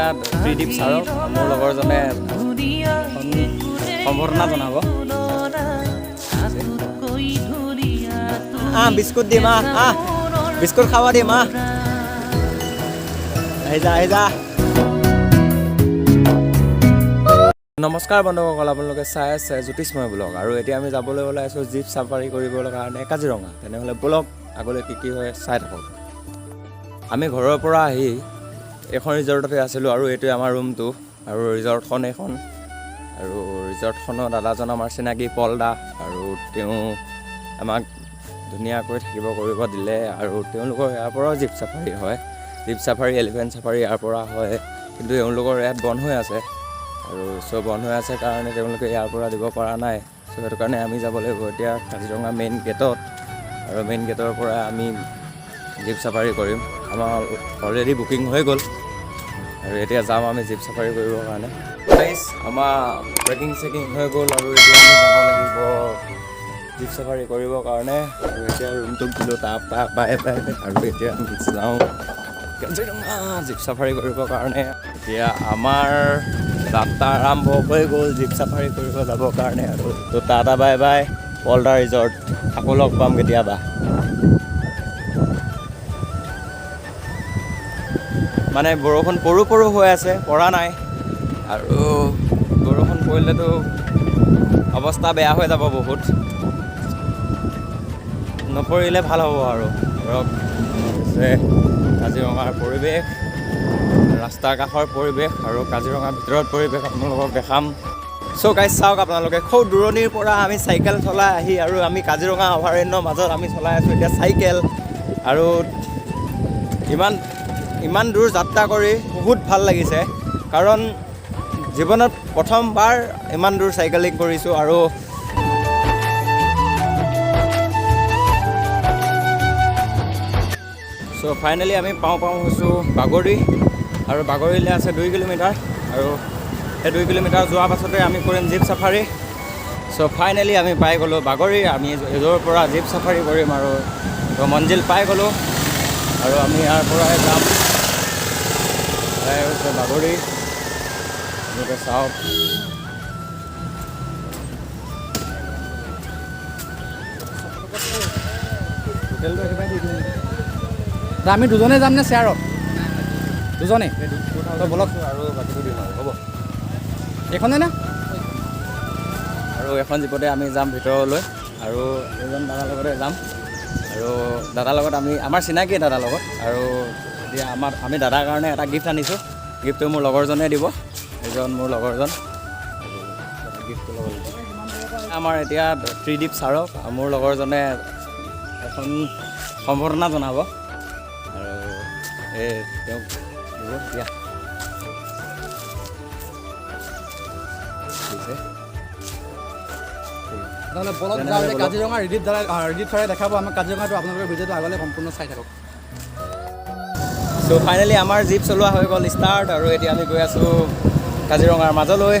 এতিয়া ত্ৰিদীপ ছাৰক মোৰ লগৰজনে সম্বৰ্ধনা জনাব। বিস্কুট দিম বিস্কুট খাব দিম আহি যা। নমস্কাৰ বন্ধুসকল, আপোনালোকে চাই আছে জ্যোতিষময় ব্লগ। আৰু এতিয়া আমি যাবলৈ ওলাইছোঁ জীপ চাফাৰী কৰিবলৈ কাৰণে কাজিৰঙা। তেনেহ'লে ব্লগ আগলৈ কি হয় চাই থাকক। আমি ঘৰৰ পৰা আহি এখন ৰিজৰ্টতে আছিলোঁ আৰু এইটোৱে আমাৰ ৰুমটো আৰু ৰিজৰ্টখন এইখন। আৰু ৰিজৰ্টখনৰ দাদাজন আমাৰ চিনাকি পলদা, আৰু তেওঁ আমাক ধুনীয়াকৈ থাকিব কৰিব দিলে। আৰু তেওঁলোকৰ ইয়াৰ পৰাও জীপ চাফাৰী হয়, জীপ চাফাৰী এলিফেণ্ট চাফাৰী ইয়াৰ পৰা হয়, কিন্তু তেওঁলোকৰ ইয়াত বন্ধ হৈ আছে। আৰু বন্ধ হৈ আছে কাৰণে তেওঁলোকে ইয়াৰ পৰা দিব পৰা নাই। সেইটো কাৰণে আমি যাব লাগিব এতিয়া কাজিৰঙা মেইন গেটত। আৰু মেইন গেটৰ পৰা আমি জীপ চাফাৰী কৰিম। আমাৰ অলৰেডি বুকিং হৈ গ'ল আৰু এতিয়া যাম আমি জীপ চাফাৰী কৰিবৰ কাৰণে। আমাৰ ট্ৰেকিং চেকিং হৈ গ'ল আৰু এতিয়া আমি যাব লাগিব জীপ চাফাৰী কৰিবৰ কাৰণে। আৰু এতিয়া ৰুমটোক দিলোঁ বাই আৰু এতিয়া আমি যাওঁ কাজিৰঙা জীপ চাফাৰী কৰিবৰ কাৰণে। এতিয়া আমাৰ যাত্ৰা আৰম্ভ হৈ গ'ল জীপ চাফাৰী কৰিব যাবৰ কাৰণে। আৰু তো টাটা বাই বাই পলদা ৰিজৰ্ট, আকৌ লগ পাম কেতিয়াবা। মানে বৰষুণ পৰো হৈ আছে, পৰা নাই। আৰু বৰষুণ পৰিলেতো অৱস্থা বেয়া হৈ যাব বহুত, নপৰিলে ভাল হ'ব। আৰু ধৰক কাজিৰঙাৰ পৰিৱেশ, ৰাস্তাৰ কাষৰ পৰিৱেশ আৰু কাজিৰঙাৰ ভিতৰত পৰিৱেশ আপোনালোকক দেখাম। গাইজ চাওক আপোনালোকে, খুব দূৰণিৰ পৰা আমি চাইকেল চলাই আহি আৰু আমি কাজিৰঙা অভয়াৰণ্যৰ মাজত আমি চলাই আছোঁ এতিয়া চাইকেল। আৰু ইমান দূৰ যাত্ৰা কৰি বহুত ভাল লাগিছে, কাৰণ জীৱনত প্ৰথমবাৰ ইমান দূৰ চাইকেলিং কৰিছোঁ। আৰু ফাইনেলি আমি পাওঁ হৈছোঁ বাগৰি। আৰু বাগৰিলৈ আছে 2 কিলোমিটাৰ, আৰু সেই 2 কিলোমিটাৰ যোৱাৰ পাছতে আমি কৰিম জীপ চাফাৰী। ফাইনেলি আমি পাই গ'লোঁ বাগৰি। আমি য'ৰ পৰা জীপ চাফাৰী কৰিম আৰু মঞ্জিল পাই গ'লোঁ। আৰু আমি ইয়াৰ পৰাই যাম হৈছে বাগৰি। এনেকৈ চাওক, হোটেলটো একেবাৰে দি দিম। আমি দুজনে যাম নে শ্বেয়াৰত? দুজনে বলক আৰু বাকীটো দিম আৰু হ'ব এইখনে নে? আৰু এখন জীপতে আমি যাম ভিতৰলৈ, আৰু এজন দাদাৰ লগতে যাম। আৰু দাদাৰ লগত আমাৰ চিনাকি দাদাৰ লগত। আৰু এতিয়া আমি দাদাৰ কাৰণে এটা গিফ্ট আনিছোঁ। গিফ্টটো মোৰ লগৰজনে দিব, এজন মোৰ লগৰজন। আৰু গিফ্টটো ল'ব লাগিব। আমাৰ এতিয়া ত্ৰিদীপ ছাৰক মোৰ লগৰজনে এখন সম্বৰ্ধনা জনাব। আৰু তেওঁক দিব দিয়া নহ'লে বলক যাওঁ। কাজিৰঙা ৰিদীপ ছাৰে দেখাব আমাক কাজিৰঙাটো। আপোনালোকে ভিডিঅ'টো আগলৈ সম্পূৰ্ণ চাই থাকক। ফাইনেলি আমাৰ জীপ চলোৱা হৈ গ'ল ষ্টাৰ্ট। আৰু এতিয়া আমি গৈ আছোঁ কাজিৰঙাৰ মাজলৈ।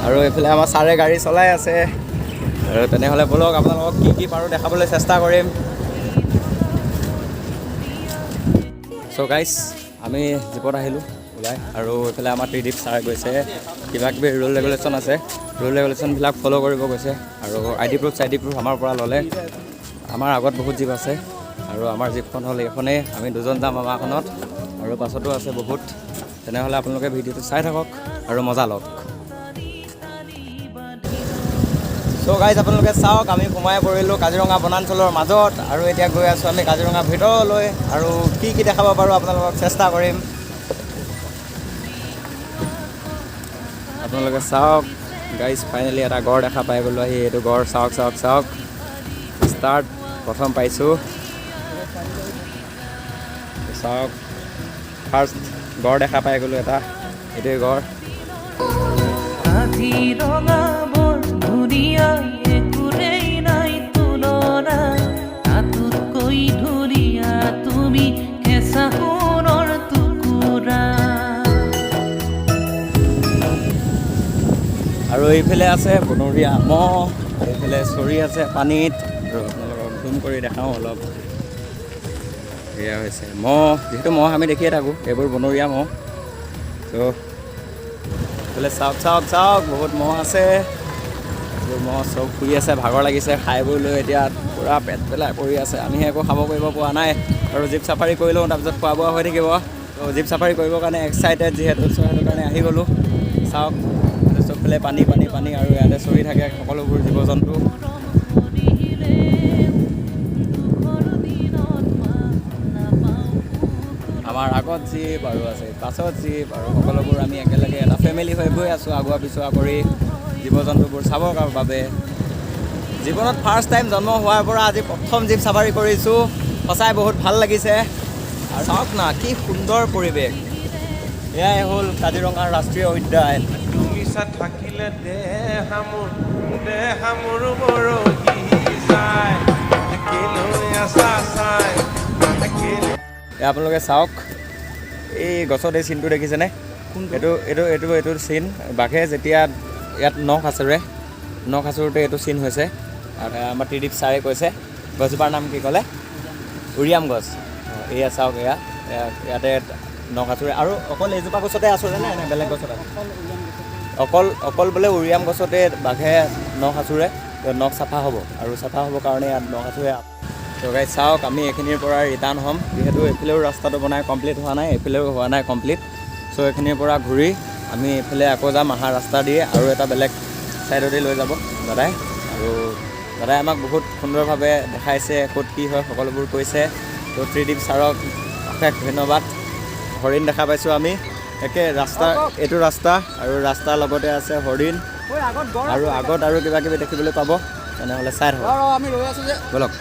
আৰু এইফালে আমাৰ ছাৰে গাড়ী চলাই আছে। আৰু তেনেহ'লে বলক আপোনালোকক কি পাৰোঁ দেখাবলৈ চেষ্টা কৰিম। গাইজ আমি জীপত আহিলোঁ ওলাই। আৰু এইফালে আমাৰ ত্ৰিদীপ ছাৰে গৈছে, কিবাকিবি ৰুল ৰেগুলেশ্যন আছে, ৰুল ৰেগুলেশ্যনবিলাক ফ'ল' কৰিব গৈছে। আৰু আই ডি প্ৰুফ আমাৰ পৰা ল'লে। আমাৰ আগত বহুত জীপ আছে, আৰু আমাৰ জীপখন হ'ল এইখনেই। আমি দুজন যাম আমাৰখনত, আৰু পাছতো আছে বহুত। তেনেহ'লে আপোনালোকে ভিডিঅ'টো চাই থাকক আৰু মজা লওক। গাইজ আপোনালোকে চাওক, আমি সোমাই পৰিলোঁ কাজিৰঙা বনাঞ্চলৰ মাজত। আৰু এতিয়া গৈ আছোঁ আমি কাজিৰঙা ভিতৰলৈ। আৰু কি দেখাব পাৰোঁ আপোনালোকক চেষ্টা কৰিম। আপোনালোকে চাওক গাইজ, ফাইনেলি এটা গড় দেখা পাই গ'লোঁ আহি। এইটো গড় চাওক ষ্টাৰ্ট প্ৰথম পাইছোঁ। চাওক, ফাৰ্ষ্ট গড় দেখা পাই গ'লোঁ এটা। এইটোৱে গড়। আৰু এইফালে আছে বনৰীয়া মহ, এইফালে চৰি আছে পানীত। আৰু আপোনালোকক জুম কৰি দেখাওঁ অলপ। এয়া হৈছে মহ, যিহেতু মহ আমি দেখিয়ে থাকোঁ, এইবোৰ বনৰীয়া মহ। বোলে চাওক চাওক চাওক বহুত মহ আছে, মহ চব শুই আছে, ভাগৰ লাগিছে, খাই বৈ লৈ এতিয়া পূৰা পেট পেলাই পৰি আছে। আমিহে একো খাব কৰিব পৰা নাই আৰু জীপ চাফাৰী কৰি লওঁ, তাৰপিছত খোৱা বোৱা হৈ থাকিব। তো জীপ চাফাৰী কৰিবৰ কাৰণে এক্সাইটেড যিহেতু, সেইটো কাৰণে আহি গ'লোঁ। চাওক চবফালে পানী পানী পানী আৰু ইয়াতে চৰি থাকে সকলোবোৰ জীৱ জন্তু। আমাৰ আগত জীপ আৰু আছে, পাছত জীপ আৰু সকলোবোৰ আমি একেলগে এটা ফেমিলি হৈ গৈ আছোঁ আগুৱা পিছুৱা কৰি জীৱ জন্তুবোৰ চাবৰ বাবে। জীৱনত ফাৰ্ষ্ট টাইম জন্ম হোৱাৰ পৰা আজি প্ৰথম জীপ চাফাৰী কৰিছোঁ, সঁচাই বহুত ভাল লাগিছে। আৰু চাওক না কি সুন্দৰ পৰিৱেশ। এয়াই হ'ল কাজিৰঙাৰ ৰাষ্ট্ৰীয় উদ্যান। থাকিলে দেহামোৰ মৰহি যায়, আপোনালোকে চাওক এই গছত এই চিনটো দেখিছেনে? এইটো চিন বাঘে যেতিয়া ইয়াত নখ আঁচোৰোতে এইটো চিন হৈছে। আৰু আমাৰ ত্ৰিদীপ ছাৰে কৈছে গছজোপাৰ নাম কি ক'লে? উৰিয়াম গছ। এয়া চাওক, ইয়াতে নখ আঁচোৰে। আৰু অকল এইজোপা গছতে আঁচোৰে নে বেলেগ গছত আছে? অকল বোলে উৰিয়াম গছতে বাঘে নখ আঁচোৰে, নখ চাফা হ'ব আৰু চাফা হ'ব কাৰণে ইয়াত নখ আঁচোৰে। তো গাইজ চাওক, আমি এইখিনিৰ পৰা ৰিটাৰ্ণ হ'ম, যিহেতু এইফালেও ৰাস্তাটো বনাই কমপ্লিট হোৱা নাই, এইফালেও হোৱা নাই কমপ্লিট। চ' এইখিনিৰ পৰা ঘূৰি আমি এইফালে আকৌ যাম আহা ৰাস্তা দিয়ে, আৰু এটা বেলেগ ছাইডতে লৈ যাব দাদাই। আৰু দাদাই আমাক বহুত সুন্দৰভাৱে দেখাইছে ক'ত কি হয়, সকলোবোৰ কৈছে। তো ত্ৰিদীপ ছাৰক অশেষ ধন্যবাদ। হৰিণ দেখা পাইছোঁ আমি, একে ৰাস্তা, এইটো ৰাস্তা আৰু ৰাস্তাৰ লগতে আছে হৰিণ, আৰু আগত আৰু কিবা কিবি দেখিবলৈ পাব। তেনেহ'লে চাই থাকক, আমি ৰৈ আছোঁ যে ব'লক।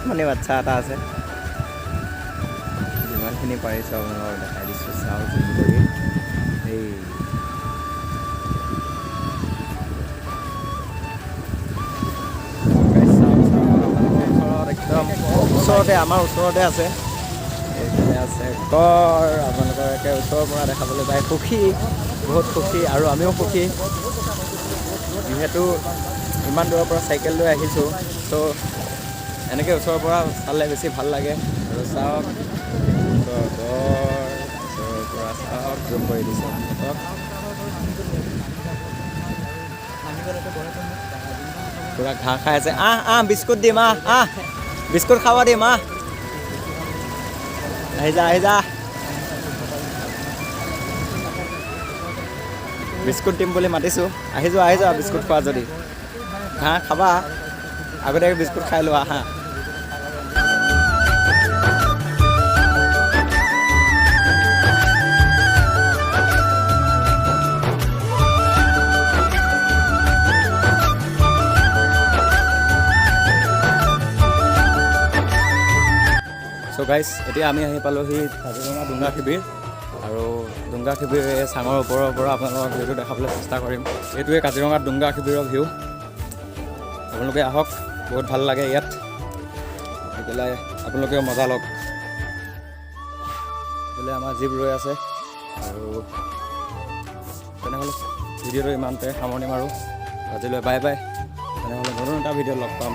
মানে বাচ্চা এটা আছে, যিমানখিনি পাৰিছোঁ আপোনালোকক দেখাই দিছোঁ। চাওঁ জুম কৰি, এই একদম ওচৰতে, আমাৰ ওচৰতে আছে। এইফালে আছে গড়, আপোনালোকৰ একে ওচৰৰ পৰা দেখাবলৈ পাই সুখী, বহুত সুখী, আৰু আমিও সুখী যিহেতু ইমান দূৰৰ পৰা চাইকেল লৈ আহিছোঁ। ত' এনেকৈ ওচৰৰ পৰা চালে বেছি ভাল লাগে। আৰু চাওক গড়, ওচৰৰ পৰা চাওক, জুম কৰি দিছোঁ সিহঁতক। পূৰা ঘাঁহ খাই আছে। বিস্কুট দিম, বিস্কুট খাব দিম, আহি যা বিস্কুট দিম বুলি মাতিছোঁ, আহি যোৱা বিস্কুট খোৱা যদি। ঘাঁহ খাবা, আগতীয়াকৈ বিস্কুট খাই লোৱা, আহা। চ' গাইজ, এতিয়া আমি আহি পালোঁহি কাজিৰঙা ডুংগা শিবিৰ। আৰু ডুংগা শিবিৰ চাঙৰ ওপৰৰ পৰা আপোনালোকক ভিউটো দেখাবলৈ চেষ্টা কৰিম। এইটোৱে কাজিৰঙাত ডুংগা শিবিৰৰ ভিউ। আপোনালোকে আহক, বহুত ভাল লাগে ইয়াত আহি পেলাই, আপোনালোকেও মজা লওক। বোলে আমাৰ জীপ ৰৈ আছে। আৰু তেনেহ'লে ভিডিঅ'টো ইমানতে সামৰণি মাৰোঁ আজিলৈ, বাই বাই। তেনেহ'লে নতুন এটা ভিডিঅ' লগ পাম।